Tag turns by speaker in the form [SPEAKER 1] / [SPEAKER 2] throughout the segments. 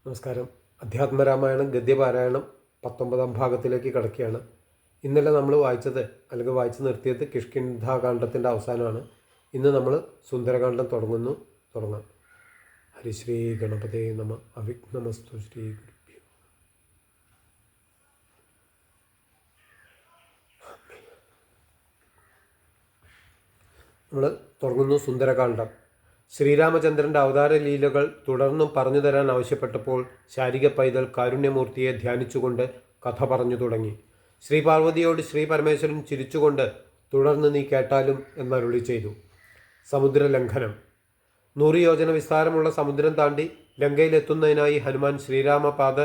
[SPEAKER 1] നമസ്കാരം. അധ്യാത്മരാമായണം ഗദ്യപാരായണം 19ാം ഭാഗത്തിലേക്ക് കടക്കുകയാണ്. ഇന്നലെ നമ്മൾ വായിച്ചത് അല്ലെങ്കിൽ വായിച്ചു നിർത്തിയത് കിഷ്കിന്ധാകാന്ഡത്തിൻ്റെ അവസാനമാണ്. ഇന്ന് നമ്മൾ സുന്ദരകാന്ഡം തുടങ്ങാം. ഹരിശ്രീ ഗണപതേ നമ. അവിഘ്നമസ്തു ശ്രീ ഗുരുഭ്യോ. നമ്മൾ തുടങ്ങുന്നു സുന്ദരകാന്ഡം. ശ്രീരാമചന്ദ്രൻ്റെ അവതാര ലീലകൾ തുടർന്നും പറഞ്ഞു തരാൻ ആവശ്യപ്പെട്ടപ്പോൾ ശാരിക പൈതൽ കാരുണ്യമൂർത്തിയെ ധ്യാനിച്ചുകൊണ്ട് കഥ പറഞ്ഞു തുടങ്ങി. ശ്രീ പാർവതിയോട് ശ്രീ പരമേശ്വരൻ ചിരിച്ചുകൊണ്ട് തുടർന്ന് നീ കേട്ടാലും എന്നരുളി ചെയ്തു. സമുദ്രലംഘനം. 100 യോജന വിസ്താരമുള്ള സമുദ്രം താണ്ടി ലങ്കയിലെത്തുന്നതിനായി ഹനുമാൻ ശ്രീരാമപാദ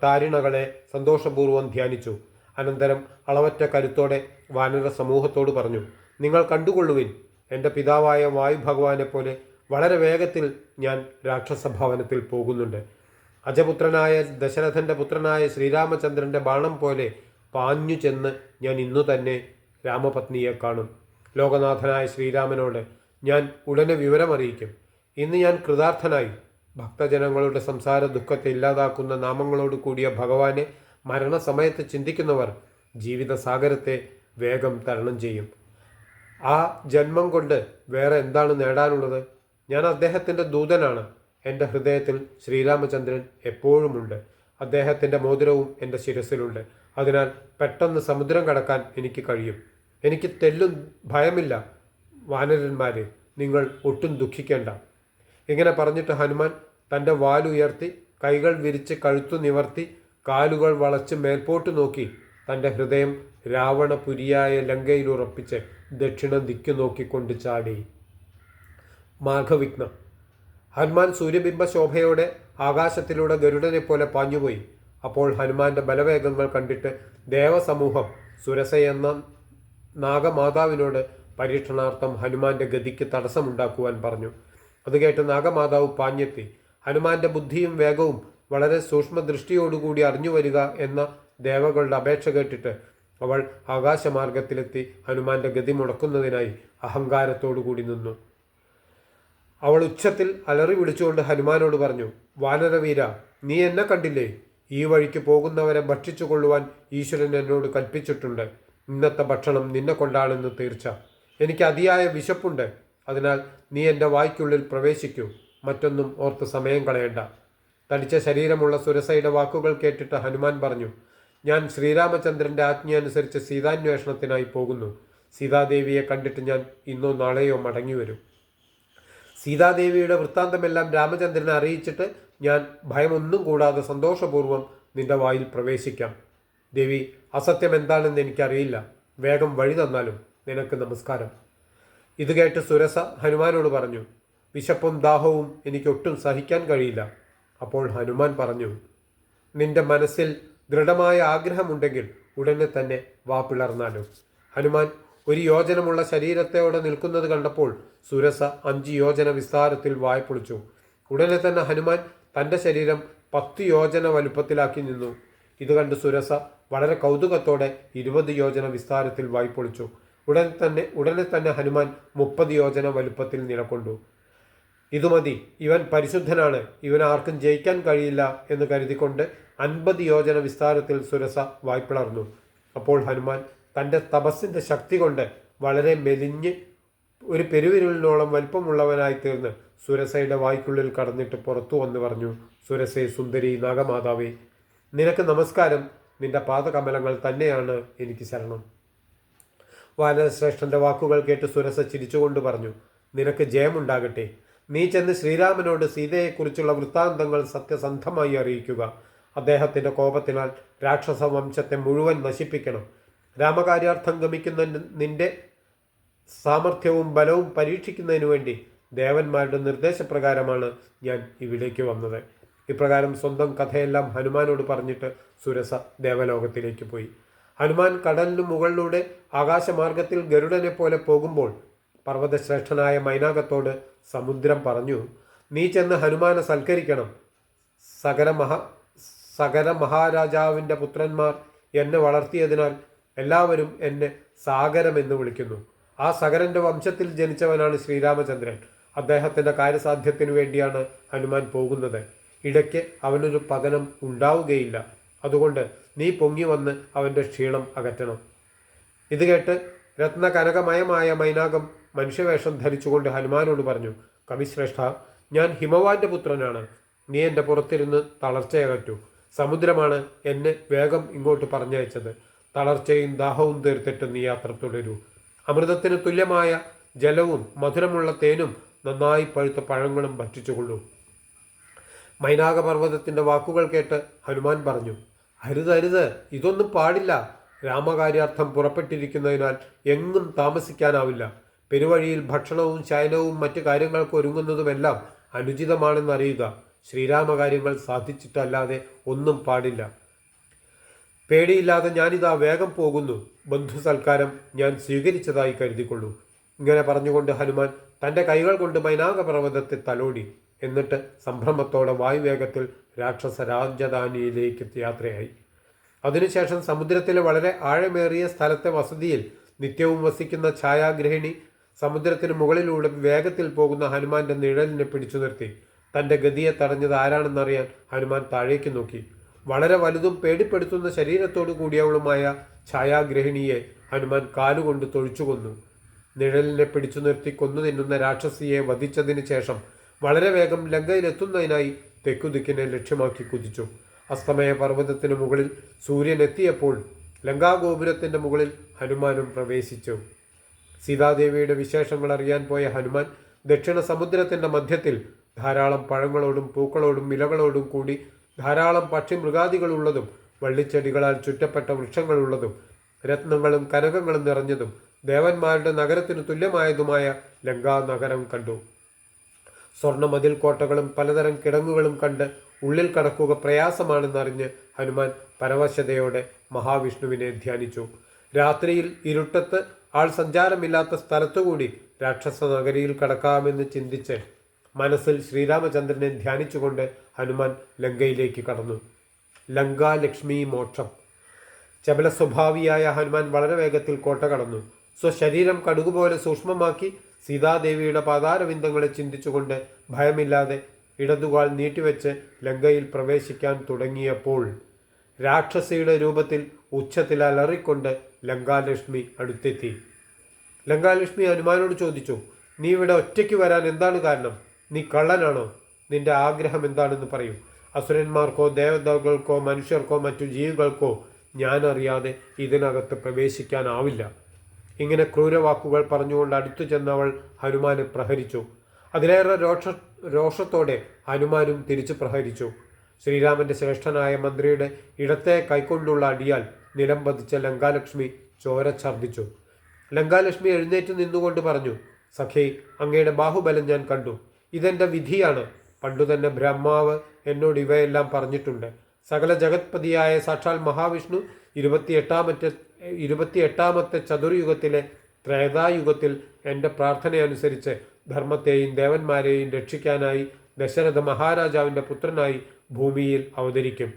[SPEAKER 1] താരിണകളെ സന്തോഷപൂർവ്വം ധ്യാനിച്ചു. അനന്തരം അളവറ്റ കരുത്തോടെ വാനര സമൂഹത്തോട് പറഞ്ഞു, നിങ്ങൾ കണ്ടുകൊള്ളുവിൻ, എൻ്റെ പിതാവായ വായു ഭഗവാനെ പോലെ വളരെ വേഗത്തിൽ ഞാൻ രാക്ഷസഭവനത്തിൽ പോകുന്നുണ്ട്. അജപുത്രനായ ദശരഥൻ്റെ പുത്രനായ ശ്രീരാമചന്ദ്രൻ്റെ ബാണം പോലെ പാഞ്ഞു ചെന്ന് ഞാൻ ഇന്നു തന്നെ രാമപത്നിയെ കാണും. ലോകനാഥനായ ശ്രീരാമനോട് ഞാൻ ഉടനെ വിവരമറിയിക്കും. ഇന്ന് ഞാൻ കൃതാർത്ഥനായി. ഭക്തജനങ്ങളുടെ സംസാര ദുഃഖത്തെ ഇല്ലാതാക്കുന്ന നാമങ്ങളോട് കൂടിയ ഭഗവാനെ മരണസമയത്ത് ചിന്തിക്കുന്നവർ ജീവിതസാഗരത്തെ വേഗം തരണം ചെയ്യും. ആ ജന്മം കൊണ്ട് വേറെ എന്താണ് നേടാനുള്ളത്? ഞാൻ അദ്ദേഹത്തിൻ്റെ ദൂതനാണ്. എൻ്റെ ഹൃദയത്തിൽ ശ്രീരാമചന്ദ്രൻ എപ്പോഴുമുണ്ട്. അദ്ദേഹത്തിൻ്റെ മോതിരവും എൻ്റെ ശിരസിലുണ്ട്. അതിനാൽ പെട്ടെന്ന് സമുദ്രം കടക്കാൻ എനിക്ക് കഴിയും. എനിക്ക് തെല്ലും ഭയമില്ല. വാനരന്മാരെ, നിങ്ങൾ ഒട്ടും ദുഃഖിക്കേണ്ട. ഇങ്ങനെ പറഞ്ഞിട്ട് ഹനുമാൻ തൻ്റെ വാലുയർത്തി കൈകൾ വിരിച്ച് കഴുത്തു നിവർത്തി കാലുകൾ വളച്ച് മേൽപോട്ട് നോക്കി തൻ്റെ ഹൃദയം രാവണപുരിയായ ലങ്കയിൽ ഉറപ്പിച്ച് ദക്ഷിണം ദിക്കു നോക്കിക്കൊണ്ട് ചാടി. മാഘവിഘ്നം. ഹനുമാൻ സൂര്യബിംബ ശോഭയോടെ ആകാശത്തിലൂടെ ഗരുഡനെ പോലെ പാഞ്ഞുപോയി. അപ്പോൾ ഹനുമാന്റെ ബലവേഗങ്ങൾ കണ്ടിട്ട് ദേവസമൂഹം സുരസയെന്ന നാഗമാതാവിനോട് പരീക്ഷണാർത്ഥം ഹനുമാന്റെ ഗതിക്ക് തടസ്സമുണ്ടാക്കുവാൻ പറഞ്ഞു. അത് കേട്ട് നാഗമാതാവ് പാഞ്ഞെത്തി. ഹനുമാന്റെ ബുദ്ധിയും വേഗവും വളരെ സൂക്ഷ്മദൃഷ്ടിയോടുകൂടി അറിഞ്ഞു വരിക എന്ന ദേവകളുടെ അപേക്ഷ കേട്ടിട്ട് അവൾ ആകാശമാർഗത്തിലെത്തി ഹനുമാന്റെ ഗതി മുടക്കുന്നതിനായി അഹങ്കാരത്തോടുകൂടി നിന്നു. അവൾ ഉച്ചത്തിൽ അലറി വിളിച്ചുകൊണ്ട് ഹനുമാനോട് പറഞ്ഞു, വാനരവീര, നീ എന്നെ കണ്ടില്ലേ? ഈ വഴിക്ക് പോകുന്നവരെ ഭക്ഷിച്ചു കൊള്ളുവാൻ ഈശ്വരൻ എന്നോട് കൽപ്പിച്ചിട്ടുണ്ട്. ഇന്നത്തെ ഭക്ഷണം നിന്നെ കൊണ്ടാണെന്ന് തീർച്ച. എനിക്ക് അതിയായ വിശപ്പുണ്ട്. അതിനാൽ നീ എൻ്റെ വായ്ക്കുള്ളിൽ പ്രവേശിക്കൂ. മറ്റൊന്നും ഓർത്ത് സമയം കളയണ്ട. തടിച്ച ശരീരമുള്ള സുരസയുടെ വാക്കുകൾ കേട്ടിട്ട് ഹനുമാൻ പറഞ്ഞു, ഞാൻ ശ്രീരാമചന്ദ്രൻ്റെ ആജ്ഞയനുസരിച്ച് സീതാന്വേഷണത്തിനായി പോകുന്നു. സീതാദേവിയെ കണ്ടിട്ട് ഞാൻ ഇന്നോ നാളെയോ മടങ്ങി വരും. സീതാദേവിയുടെ വൃത്താന്തമെല്ലാം രാമചന്ദ്രനെ അറിയിച്ചിട്ട് ഞാൻ ഭയമൊന്നും കൂടാതെ സന്തോഷപൂർവ്വം നിന്റെ വായിൽ പ്രവേശിക്കാം. ദേവി, അസത്യം എന്താണെന്ന് എനിക്കറിയില്ല. വേഗം വഴി തന്നാലും. നിനക്ക് നമസ്കാരം. ഇത് കേട്ട് സുരസ ഹനുമാനോട് പറഞ്ഞു, വിശപ്പും ദാഹവും എനിക്കൊട്ടും സഹിക്കാൻ കഴിയില്ല. അപ്പോൾ ഹനുമാൻ പറഞ്ഞു, നിന്റെ മനസ്സിൽ ദൃഢമായ ആഗ്രഹമുണ്ടെങ്കിൽ ഉടനെ തന്നെ വാ പിളർന്നാലും. ഹനുമാൻ 1 യോജനമുള്ള ശരീരത്തോടെ നിൽക്കുന്നത് കണ്ടപ്പോൾ സുരസ 5 യോജന വിസ്താരത്തിൽ വായ് പൊളിച്ചു. ഉടനെ തന്നെ ഹനുമാൻ തൻ്റെ ശരീരം 10 യോജന വലുപ്പത്തിലാക്കി നിന്നു. ഇത് കണ്ട് സുരസ വളരെ കൗതുകത്തോടെ 20 യോജന വിസ്താരത്തിൽ വായ് പൊളിച്ചു. ഉടനെ തന്നെ ഹനുമാൻ 30 യോജന വലുപ്പത്തിൽ നിലകൊണ്ടു. ഇതുമതി, ഇവൻ പരിശുദ്ധനാണ്, ഇവൻ ആർക്കും ജയിക്കാൻ കഴിയില്ല എന്ന് കരുതിക്കൊണ്ട് 50 യോജന വിസ്താരത്തിൽ സുരസ വായ്പിളർന്നു. അപ്പോൾ ഹനുമാൻ തൻ്റെ തപസ്സിൻ്റെ ശക്തി കൊണ്ട് വളരെ മെലിഞ്ഞ് ഒരു പെരുവിരലിനോളം വലിപ്പമുള്ളവനായി തീർന്ന് സുരസയുടെ വായ്ക്കുള്ളിൽ കടന്നിട്ട് പുറത്തു വന്ന് പറഞ്ഞു, സുരസേ സുന്ദരി നാഗമാതാവേ, നിനക്ക് നമസ്കാരം. നിന്റെ പാദകമലങ്ങൾ തന്നെയാണ് എനിക്ക് ശരണം. വാനരശ്രേഷ്ഠൻ്റെ വാക്കുകൾ കേട്ട് സുരസ ചിരിച്ചുകൊണ്ട് പറഞ്ഞു, നിനക്ക് ജയമുണ്ടാകട്ടെ. നീ ചെന്ന് ശ്രീരാമനോട് സീതയെക്കുറിച്ചുള്ള വൃത്താന്തങ്ങൾ സത്യസന്ധമായി അറിയിക്കുക. അദ്ദേഹത്തിൻ്റെ കോപത്തിനാൽ രാക്ഷസ വംശത്തെ മുഴുവൻ നശിപ്പിക്കണം. രാമകാര്യാർത്ഥം ഗമിക്കുന്ന നിന്റെ സാമർഥ്യവും ബലവും പരീക്ഷിക്കുന്നതിനു വേണ്ടി ദേവന്മാരുടെ നിർദ്ദേശപ്രകാരമാണ് ഞാൻ ഇവിടേക്ക് വന്നത്. ഇപ്രകാരം സ്വന്തം കഥയെല്ലാം ഹനുമാനോട് പറഞ്ഞിട്ട് സുരസ ദേവലോകത്തിലേക്ക് പോയി. ഹനുമാൻ കടലിനു മുകളിലൂടെ ആകാശമാർഗത്തിൽ ഗരുഡനെ പോലെ പോകുമ്പോൾ പർവ്വതശ്രേഷ്ഠനായ മൈനാകത്തോട് സമുദ്രം പറഞ്ഞു, നീ ചെന്ന് ഹനുമാനെ സൽക്കരിക്കണം. സകര മഹാരാജാവിൻ്റെ പുത്രന്മാർ എന്നെ വളർത്തിയതിനാൽ എല്ലാവരും എന്നെ സാഗരമെന്ന് വിളിക്കുന്നു. ആ സകരൻ്റെ വംശത്തിൽ ജനിച്ചവനാണ് ശ്രീരാമചന്ദ്രൻ. അദ്ദേഹത്തിൻ്റെ കാര്യസാധ്യത്തിനു വേണ്ടിയാണ് ഹനുമാൻ പോകുന്നത്. ഇടയ്ക്ക് അവനൊരു പതനം ഉണ്ടാവുകയില്ല. അതുകൊണ്ട് നീ പൊങ്ങി വന്ന് അവൻ്റെ ക്ഷീണം അകറ്റണം. ഇത് കേട്ട് രത്നകനകമയമായ മൈനാകം മനുഷ്യവേഷം ധരിച്ചുകൊണ്ട് ഹനുമാനോട് പറഞ്ഞു, കവിശ്രേഷ്ഠ, ഞാൻ ഹിമവാന്റെ പുത്രനാണ്. നീ എൻ്റെ പുറത്തിരുന്ന് തളർച്ചയകറ്റു. സമുദ്രമാണ് എന്നെ വേഗം ഇങ്ങോട്ട് പറഞ്ഞയച്ചത്. തളർച്ചയും ദാഹവും തീർത്തിട്ട് നീ യാത്ര തുടരൂ. അമൃതത്തിന് തുല്യമായ ജലവും മധുരമുള്ള തേനും നന്നായി പഴുത്ത പഴങ്ങളും ഭക്ഷിച്ചുകൊള്ളൂ. മൈനാകപർവ്വതത്തിൻ്റെ വാക്കുകൾ കേട്ട് ഹനുമാൻ പറഞ്ഞു, അരുത്, ഇതൊന്നും പാടില്ല. രാമകാര്യാർത്ഥം പുറപ്പെട്ടിരിക്കുന്നതിനാൽ എങ്ങും താമസിക്കാനാവില്ല. പെരുവഴിയിൽ ഭക്ഷണവും ശയനവും മറ്റു കാര്യങ്ങൾക്ക് ഒരുങ്ങുന്നതുമെല്ലാം അനുചിതമാണെന്നറിയുക. ശ്രീരാമകാര്യങ്ങൾ സാധിച്ചിട്ടല്ലാതെ ഒന്നും പാടില്ല. പേടിയില്ലാതെ ഞാനിതാ വേഗം പോകുന്നു. ബന്ധുസൽക്കാരം ഞാൻ സ്വീകരിച്ചതായി കരുതിക്കൊള്ളൂ. ഇങ്ങനെ പറഞ്ഞുകൊണ്ട് ഹനുമാൻ തൻ്റെ കൈകൾ കൊണ്ട് മൈനാകപർവ്വതത്തെ തലോടി. എന്നിട്ട് സംഭ്രമത്തോടെ വായുവേഗത്തിൽ രാക്ഷസ രാജധാനിയിലേക്ക് യാത്രയായി. അതിനുശേഷം സമുദ്രത്തിലെ വളരെ ആഴമേറിയ സ്ഥലത്തെ വസതിയിൽ നിത്യവും വസിക്കുന്ന ഛായാഗ്രഹിണി സമുദ്രത്തിന് മുകളിലൂടെ വേഗത്തിൽ പോകുന്ന ഹനുമാന്റെ നിഴലിനെ പിടിച്ചു നിർത്തി. തൻ്റെ ഗതിയെ തടഞ്ഞത് ആരാണെന്നറിയാൻ ഹനുമാൻ താഴേക്ക് നോക്കി. വളരെ വലുതും പേടിപ്പെടുത്തുന്ന ശരീരത്തോടു കൂടിയവളുമായ ഛായാഗ്രഹിണിയെ ഹനുമാൻ കാലുകൊണ്ട് തൊഴിച്ചു കൊന്നു. നിഴലിനെ പിടിച്ചു നിർത്തി കൊന്നു തിന്നുന്ന രാക്ഷസിയെ വധിച്ചതിന് ശേഷം വളരെ വേഗം ലങ്കയിലെത്തുന്നതിനായി തെക്കുദിക്കിനെ ലക്ഷ്യമാക്കി കുതിച്ചു. അസ്തമയ പർവ്വതത്തിന് മുകളിൽ സൂര്യൻ എത്തിയപ്പോൾ ലങ്കാഗോപുരത്തിൻ്റെ മുകളിൽ ഹനുമാനും പ്രവേശിച്ചു. സീതാദേവിയുടെ വിശേഷങ്ങൾ അറിയാൻ പോയ ഹനുമാൻ ദക്ഷിണ സമുദ്രത്തിൻ്റെ മധ്യത്തിൽ ധാരാളം പഴങ്ങളോടും പൂക്കളോടും ഇലകളോടും കൂടി ധാരാളം പക്ഷിമൃഗാദികളുള്ളതും വള്ളിച്ചെടികളാൽ ചുറ്റപ്പെട്ട വൃക്ഷങ്ങളുള്ളതും രത്നങ്ങളും കനകങ്ങളും നിറഞ്ഞതും ദേവന്മാരുടെ നഗരത്തിനു തുല്യമായതുമായ ലങ്കാ നഗരം കണ്ടു. സ്വർണ്ണമതിൽ കോട്ടകളും പലതരം കിടങ്ങുകളും കണ്ട് ഉള്ളിൽ കടക്കുക പ്രയാസമാണെന്നറിഞ്ഞ് ഹനുമാൻ പരവശതയോടെ മഹാവിഷ്ണുവിനെ ധ്യാനിച്ചു. രാത്രിയിൽ ഇരുട്ടത്ത് ആൾ സഞ്ചാരമില്ലാത്ത സ്ഥലത്തുകൂടി രാക്ഷസ നഗരിയിൽ കടക്കാമെന്ന് ചിന്തിച്ച് മനസ്സിൽ ശ്രീരാമചന്ദ്രനെ ധ്യാനിച്ചുകൊണ്ട് ഹനുമാൻ ലങ്കയിലേക്ക് കടന്നു. ലങ്കാലക്ഷ്മി മോക്ഷം. ചപല സ്വഭാവിയായ ഹനുമാൻ വളരെ വേഗത്തിൽ കോട്ട കടന്നു. സ്വശരീരം കടുകുപോലെ സൂക്ഷ്മമാക്കി സീതാദേവിയുടെ പാതാരവിന്ദങ്ങളെ ചിന്തിച്ചുകൊണ്ട് ഭയമില്ലാതെ ഇടതുകാൽ നീട്ടിവെച്ച് ലങ്കയിൽ പ്രവേശിക്കാൻ തുടങ്ങിയപ്പോൾ രാക്ഷസിയുടെ രൂപത്തിൽ ഉച്ചത്തിൽ അലറിക്കൊണ്ട് ലങ്കാലക്ഷ്മി അടുത്തെത്തി. ലങ്കാലക്ഷ്മി ഹനുമാനോട് ചോദിച്ചു, നീ ഇവിടെ ഒറ്റയ്ക്ക് വരാൻ എന്താണ് കാരണം? നീ കള്ളനാണോ? നിന്റെ ആഗ്രഹം എന്താണെന്ന് പറയൂ. അസുരന്മാർക്കോ ദേവതകൾക്കോ മനുഷ്യർക്കോ മറ്റു ജീവികൾക്കോ ഞാൻ അറിയാതെ ഇതിനകത്ത് പ്രവേശിക്കാനാവില്ല. ഇങ്ങനെ ക്രൂരവാക്കുകൾ പറഞ്ഞുകൊണ്ട് അടുത്തു ചെന്നവൾ ഹനുമാനെ പ്രഹരിച്ചു. അതിലേറെ രോഷത്തോടെ ഹനുമാനും തിരിച്ചു പ്രഹരിച്ചു. ശ്രീരാമന്റെ ശ്രേഷ്ഠനായ മന്ത്രിയുടെ ഇടത്തെ കൈക്കൊണ്ടുള്ള അടിയാൽ നിലം പതിച്ച ലങ്കാലക്ഷ്മി ചോര ഛർദ്ദിച്ചു. ലങ്കാലക്ഷ്മി എഴുന്നേറ്റ് നിന്നുകൊണ്ട് പറഞ്ഞു, സഖേ, അങ്ങയുടെ ബാഹുബലം ഞാൻ കണ്ടു. ഇതെൻ്റെ വിധിയാണ്. പണ്ടുതന്നെ ബ്രഹ്മാവ് എന്നോട് ഇവയെല്ലാം പറഞ്ഞിട്ടുണ്ട്. സകല ജഗത്പതിയായ സാക്ഷാൽ മഹാവിഷ്ണു 28ാമത്തെ ചതുർയുഗത്തിലെ ത്രേതായുഗത്തിൽ എൻ്റെ പ്രാർത്ഥനയനുസരിച്ച് ധർമ്മത്തെയും ദേവന്മാരെയും രക്ഷിക്കാനായി ദശരഥ മഹാരാജാവിൻ്റെ പുത്രനായി ഭൂമിയിൽ അവതരിക്കും.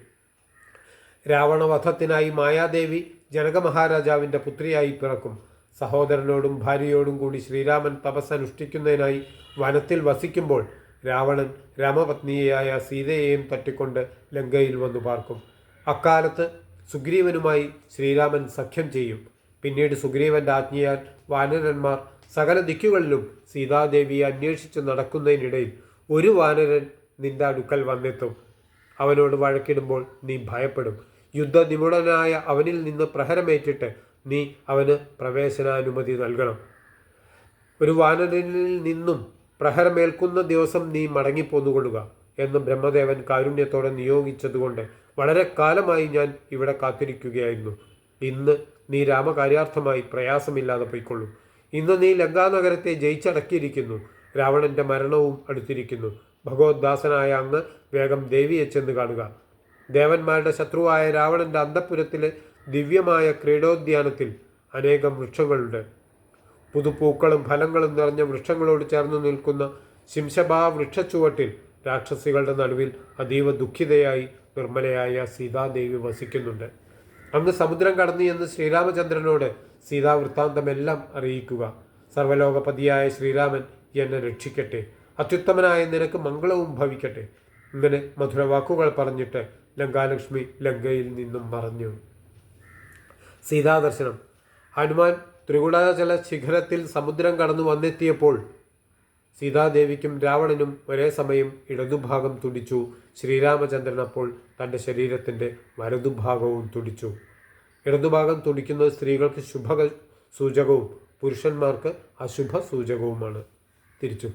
[SPEAKER 1] രാവണവധത്തിനായി മായാദേവി ജനക മഹാരാജാവിൻ്റെ പുത്രിയായി പിറക്കും. സഹോദരനോടും ഭാര്യയോടും കൂടി ശ്രീരാമൻ തപസ്സനുഷ്ഠിക്കുന്നതിനായി വനത്തിൽ വസിക്കുമ്പോൾ രാവണൻ രാമപത്നിയായ സീതയെയും തട്ടിക്കൊണ്ട് ലങ്കയിൽ വന്നു പാർക്കും. അക്കാലത്ത് സുഗ്രീവനുമായി ശ്രീരാമൻ സഖ്യം ചെയ്യും. പിന്നീട് സുഗ്രീവന്റെ ആജ്ഞയാൽ വാനരന്മാർ സകല ദിക്കുകളിലും സീതാദേവിയെ അന്വേഷിച്ച് നടക്കുന്നതിനിടയിൽ ഒരു വാനരൻ നിന്റെ അടുക്കൽ വന്നെത്തും. അവനോട് വഴക്കിടുമ്പോൾ നീ ഭയപ്പെടും. യുദ്ധനിപുണനായ അവനിൽ നിന്ന് പ്രഹരമേറ്റിട്ട് നീ അവന് പ്രവേശനാനുമതി നൽകണം. ഒരു വാനരനിൽ നിന്നും പ്രഹരമേൽക്കുന്ന ദിവസം നീ മടങ്ങിപ്പോന്നുകൊള്ളുക എന്ന് ബ്രഹ്മദേവൻ കാരുണ്യത്തോടെ നിയോഗിച്ചതുകൊണ്ട് വളരെ കാലമായി ഞാൻ ഇവിടെ കാത്തിരിക്കുകയായിരുന്നു. ഇന്ന് നീ രാമകാര്യാർത്ഥമായി പ്രയാസമില്ലാതെ പോയിക്കൊള്ളൂ. ഇന്ന് നീ ലങ്കാനഗരത്തെ ജയിച്ചടക്കിയിരിക്കുന്നു. രാവണന്റെ മരണവും അടുത്തിരിക്കുന്നു. ഭഗവദ്ദാസനായ അങ്ങ് വേഗം ദേവിയെ ചെന്ന് കാണുക. ദേവന്മാരുടെ ശത്രുവായ രാവണന്റെ അന്തഃപുരത്തിലെ ദിവ്യമായ ക്രീഡോദ്യാനത്തിൽ അനേകം വൃക്ഷങ്ങളുണ്ട്. പുതുപ്പൂക്കളും ഫലങ്ങളും നിറഞ്ഞ വൃക്ഷങ്ങളോട് ചേർന്ന് നിൽക്കുന്ന ശിംശഭാ വൃക്ഷച്ചുവട്ടിൽ രാക്ഷസികളുടെ നടുവിൽ അതീവ ദുഃഖിതയായി നിർമ്മലയായ സീതാദേവി വസിക്കുന്നുണ്ട്. അങ്ങ് സമുദ്രം കടന്നു എന്ന് ശ്രീരാമചന്ദ്രനോട് സീതാവൃത്താന്തമെല്ലാം അറിയിക്കുക. സർവലോകപതിയായ ശ്രീരാമൻ എന്നെ രക്ഷിക്കട്ടെ. അത്യുത്തമനായ നിനക്ക് മംഗളവും ഭവിക്കട്ടെ. ഇങ്ങനെ മധുരവാക്കുകൾ പറഞ്ഞിട്ട് ലങ്കാലക്ഷ്മി ലങ്കയിൽ നിന്നും മറഞ്ഞു. സീതാദർശനം. ഹനുമാൻ ത്രികുടാചല ശിഖരത്തിൽ സമുദ്രം കടന്നു വന്നെത്തിയപ്പോൾ സീതാദേവിക്കും രാവണനും ഒരേ സമയം ഇടതുഭാഗം തുടിച്ചു. ശ്രീരാമചന്ദ്രൻ അപ്പോൾ തൻ്റെ ശരീരത്തിൻ്റെ വലതുഭാഗവും തുടിച്ചു. ഇടതുഭാഗം തുടിക്കുന്നത് സ്ത്രീകൾക്ക് ശുഭ സൂചകവും പുരുഷന്മാർക്ക് അശുഭ സൂചകവുമാണ്. തിരിച്ചു.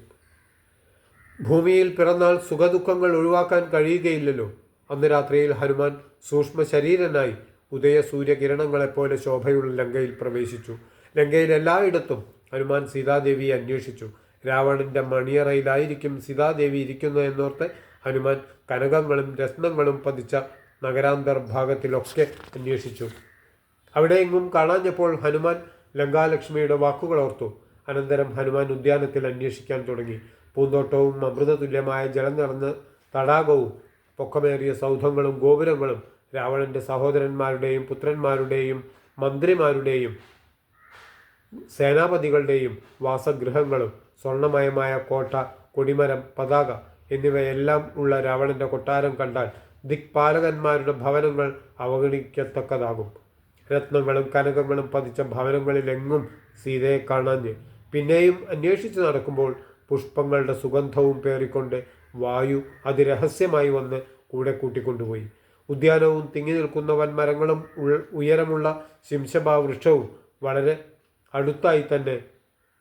[SPEAKER 1] ഭൂമിയിൽ പിറന്നാൽ സുഖദുഃഖങ്ങൾ ഒഴിവാക്കാൻ കഴിയുകയില്ലല്ലോ. അന്ന് രാത്രിയിൽ ഹനുമാൻ സൂക്ഷ്മ ശരീരനായി ഉദയ സൂര്യകിരണങ്ങളെപ്പോലെ ശോഭയുള്ള ലങ്കയിൽ പ്രവേശിച്ചു. ലങ്കയിൽ എല്ലായിടത്തും ഹനുമാൻ സീതാദേവിയെ അന്വേഷിച്ചു. രാവണന്റെ മണിയറയിലായിരിക്കും സീതാദേവി ഇരിക്കുന്നത് എന്നോർത്ത് ഹനുമാൻ കനകങ്ങളും രത്നങ്ങളും പതിച്ച നഗരാന്തർഭാഗത്തിലൊക്കെ അന്വേഷിച്ചു. അവിടെയെങ്ങും കാണാഞ്ഞപ്പോൾ ഹനുമാൻ ലങ്കാലക്ഷ്മിയുടെ വാക്കുകൾ ഓർത്തു. അനന്തരം ഹനുമാൻ ഉദ്യാനത്തിൽ അന്വേഷിക്കാൻ തുടങ്ങി. പൂന്തോട്ടവും അമൃതതുല്യമായ ജലം നിറഞ്ഞ തടാകവും പൊക്കമേറിയ സൗധങ്ങളും ഗോപുരങ്ങളും രാവണന്റെ സഹോദരന്മാരുടെയും പുത്രന്മാരുടെയും മന്ത്രിമാരുടെയും സേനാപതികളുടെയും വാസഗൃഹങ്ങളും സ്വർണമയമായ കോട്ട, കൊടിമരം, പതാക എന്നിവയെല്ലാം ഉള്ള രാവണന്റെ കൊട്ടാരം കണ്ടാൽ ദിക്പാലകന്മാരുടെ ഭവനങ്ങൾ അവഗണിക്കത്തക്കതാകും. രത്നങ്ങളും കനകങ്ങളും പതിച്ച ഭവനങ്ങളിലെങ്ങും സീതയെ കാണാഞ്ഞ് പിന്നെയും അന്വേഷിച്ച് നടക്കുമ്പോൾ പുഷ്പങ്ങളുടെ സുഗന്ധവും പേറിക്കൊണ്ട് വായു അതിരഹസ്യമായി വന്ന് കൂടെ കൂട്ടിക്കൊണ്ടുപോയി. ഉദ്യാനവും തിങ്ങി നിൽക്കുന്ന വൻമരങ്ങളും ഉയരമുള്ള ശിംശഭാ വൃക്ഷവും വളരെ അടുത്തായി തന്നെ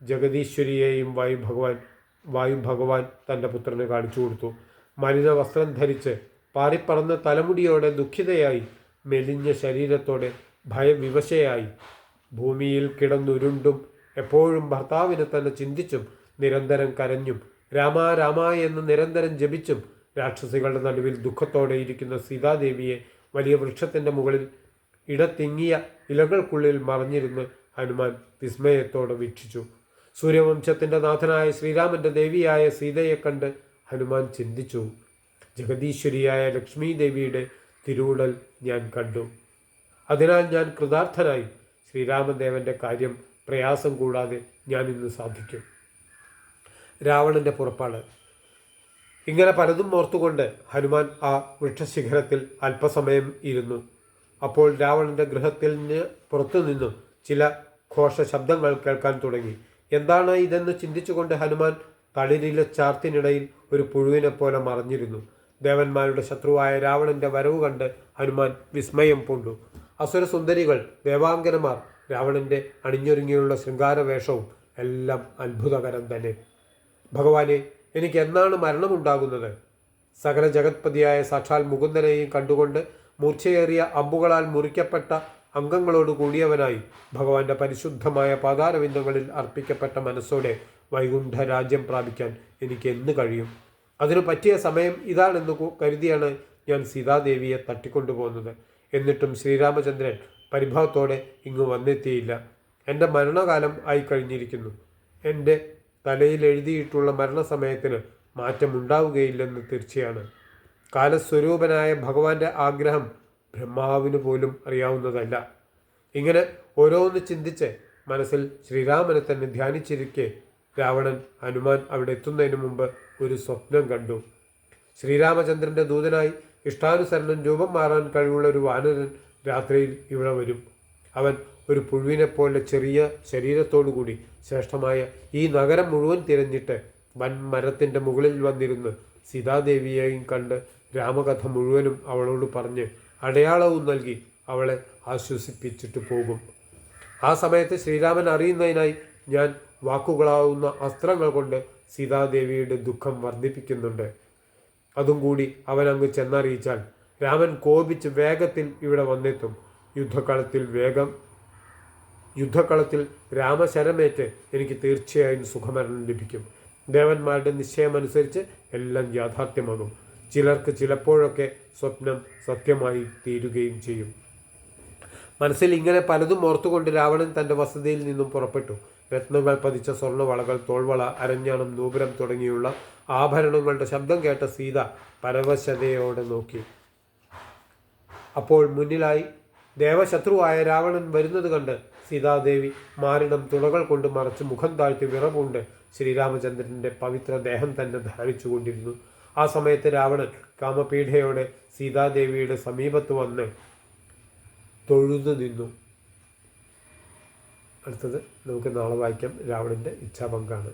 [SPEAKER 1] ജഗദീശ്വരിയെയും വായു ഭഗവാൻ തൻ്റെ പുത്രന് കാണിച്ചു കൊടുത്തു. മലിന വസ്ത്രം ധരിച്ച് പാറിപ്പറന്ന തലമുടിയോടെ ദുഃഖിതയായി മെലിഞ്ഞ ശരീരത്തോടെ ഭയവിവശയായി ഭൂമിയിൽ കിടന്നുരുണ്ടും എപ്പോഴും ഭർത്താവിനെ തന്നെ ചിന്തിച്ചും നിരന്തരം കരഞ്ഞും രാമ രാമ എന്ന് നിരന്തരം ജപിച്ചും രാക്ഷസികളുടെ നടുവിൽ ദുഃഖത്തോടെ ഇരിക്കുന്ന സീതാദേവിയെ വലിയ വൃക്ഷത്തിൻ്റെ മുകളിൽ ഇടത്തിങ്ങിയ ഇലകൾക്കുള്ളിൽ മറഞ്ഞിരുന്ന് ഹനുമാൻ വിസ്മയത്തോടെ വീക്ഷിച്ചു. സൂര്യവംശത്തിൻ്റെ നാഥനായ ശ്രീരാമൻ്റെ ദേവിയായ സീതയെ കണ്ട് ഹനുമാൻ ചിന്തിച്ചു. ജഗദീശ്വരിയായ ലക്ഷ്മി ദേവിയുടെ തിരുവുടൽ ഞാൻ കണ്ടു. അതിനാൽ ഞാൻ കൃതാർത്ഥനായി. ശ്രീരാമദേവൻ്റെ കാര്യം പ്രയാസം കൂടാതെ ഞാൻ ഇന്ന് സാധിക്കും. രാവണന്റെ പുറപ്പാട്. ഇങ്ങനെ പലതും ഓർത്തുകൊണ്ട് ഹനുമാൻ ആ വൃക്ഷശിഖരത്തിൽ അല്പസമയം ഇരുന്നു. അപ്പോൾ രാവണന്റെ ഗൃഹത്തിന് പുറത്തുനിന്നും ചില ഘോഷ ശബ്ദങ്ങൾ കേൾക്കാൻ തുടങ്ങി. എന്താണ് ഇതെന്ന് ചിന്തിച്ചുകൊണ്ട് ഹനുമാൻ തളിരിലെ ചാർത്തിനിടയിൽ ഒരു പുഴുവിനെ പോലെ മറഞ്ഞിരുന്നു. ദേവന്മാരുടെ ശത്രുവായ രാവണന്റെ വരവ് കണ്ട് ഹനുമാൻ വിസ്മയം പൂണ്ടു. അസുരസുന്ദരികൾ, ദേവാംഗനമാർ, രാവണന്റെ അണിഞ്ഞൊരുങ്ങിയുള്ള ശൃംഗാരവേഷവും എല്ലാം അത്ഭുതകരം തന്നെ. ഭഗവാനെ, എനിക്ക് എന്നാണ് മരണമുണ്ടാകുന്നത്? സകല ജഗത്പതിയായ സാക്ഷാൽ മുകുന്ദനെയും കണ്ടുകൊണ്ട് മൂർച്ചയേറിയ അമ്പുകളാൽ മുറിക്കപ്പെട്ട അംഗങ്ങളോട് കൂടിയവനായി ഭഗവാന്റെ പരിശുദ്ധമായ പാതാരവിന്ദങ്ങളിൽ അർപ്പിക്കപ്പെട്ട മനസ്സോടെ വൈകുണ്ഠ രാജ്യം പ്രാപിക്കാൻ എനിക്ക് എന്ന് കഴിയും? അതിനു പറ്റിയ സമയം ഇതാണെന്ന് കരുതിയാണ് ഞാൻ സീതാദേവിയെ തട്ടിക്കൊണ്ടുപോകുന്നത്. എന്നിട്ടും ശ്രീരാമചന്ദ്രൻ പരിഭവത്തോടെ ഇങ്ങ് വന്നെത്തിയില്ല. എൻ്റെ മരണകാലം ആയിക്കഴിഞ്ഞിരിക്കുന്നു. എൻ്റെ തലയിൽ എഴുതിയിട്ടുള്ള മരണസമയത്തിന് മാറ്റമുണ്ടാവുകയില്ലെന്ന് തീർച്ചയാണ്. കാലസ്വരൂപനായ ഭഗവാന്റെ ആഗ്രഹം ബ്രഹ്മാവിന് പോലും അറിയാവുന്നതല്ല. ഇങ്ങനെ ഓരോന്ന് ചിന്തിച്ച് മനസ്സിൽ ശ്രീരാമനെ തന്നെ ധ്യാനിച്ചിരിക്കെ രാവണൻ ഹനുമാൻ അവിടെ എത്തുന്നതിന് മുമ്പ് ഒരു സ്വപ്നം കണ്ടു. ശ്രീരാമചന്ദ്രൻ്റെ ദൂതനായി ഇഷ്ടാനുസരണം രൂപം മാറാൻ കഴിവുള്ള ഒരു വാനരൻ രാത്രിയിൽ ഇവിടെ വരും. അവൻ ഒരു പുഴുവിനെപ്പോലെ ചെറിയ ശരീരത്തോടുകൂടി ശ്രേഷ്ഠമായ ഈ നഗരം മുഴുവൻ തിരഞ്ഞിട്ട് വൻമരത്തിൻ്റെ മുകളിൽ വന്നിരുന്ന് സീതാദേവിയെയും കണ്ട് രാമകഥ മുഴുവനും അവളോട് പറഞ്ഞ് അടയാളവും നൽകി അവളെ ആശ്വസിപ്പിച്ചിട്ട് പോകും. ആ സമയത്ത് ശ്രീരാമൻ അറിയുന്നതിനായി ഞാൻ വാക്കുകളാവുന്ന അസ്ത്രങ്ങൾ കൊണ്ട് സീതാദേവിയുടെ ദുഃഖം വർദ്ധിപ്പിക്കുന്നുണ്ട്. അതും കൂടി അവൻ അങ്ങ് ചെന്നറിയിച്ചാൽ രാമൻ കോപിച്ച് വേഗത്തിൽ ഇവിടെ വന്നെത്തും. യുദ്ധക്കളത്തിൽ രാമശരമേറ്റ് എനിക്ക് തീർച്ചയായും സുഖമരണം ലഭിക്കും. ദേവന്മാരുടെ നിശ്ചയമനുസരിച്ച് എല്ലാം യാഥാർത്ഥ്യമാകും. ചിലർക്ക് ചിലപ്പോഴൊക്കെ സ്വപ്നം സത്യമായി തീരുകയും ചെയ്യും. മനസ്സിൽ ഇങ്ങനെ പലതും ഓർത്തുകൊണ്ട് രാവണൻ തൻ്റെ വസതിയിൽ നിന്നും പുറപ്പെട്ടു. രത്നങ്ങൾ പതിച്ച സ്വർണ്ണവളകൾ, തോൾവള, അരഞ്ഞാണം, നൂപുരം തുടങ്ങിയുള്ള ആഭരണങ്ങളുടെ ശബ്ദം കേട്ട സീത പരവശതയോടെ നോക്കി. അപ്പോൾ മുന്നിലായി ദേവശത്രുവായ രാവണൻ വരുന്നത് കണ്ട് സീതാദേവി മാറിടം തുളകൾ കൊണ്ട് മറച്ച് മുഖം താഴ്ത്തി വിറപൂണ്ട് ശ്രീരാമചന്ദ്രൻ്റെ പവിത്ര ദേഹം തന്നെ ധാരിച്ചുകൊണ്ടിരുന്നു. ആ സമയത്ത് രാവണൻ കാമപീഠയോടെ സീതാദേവിയുടെ സമീപത്ത് വന്ന് തൊഴുതു നിന്നു. അടുത്തത് നമുക്ക് നാളെ വായിക്കാം. രാവണൻ്റെ ഇച്ഛാഭംഗമാണ്.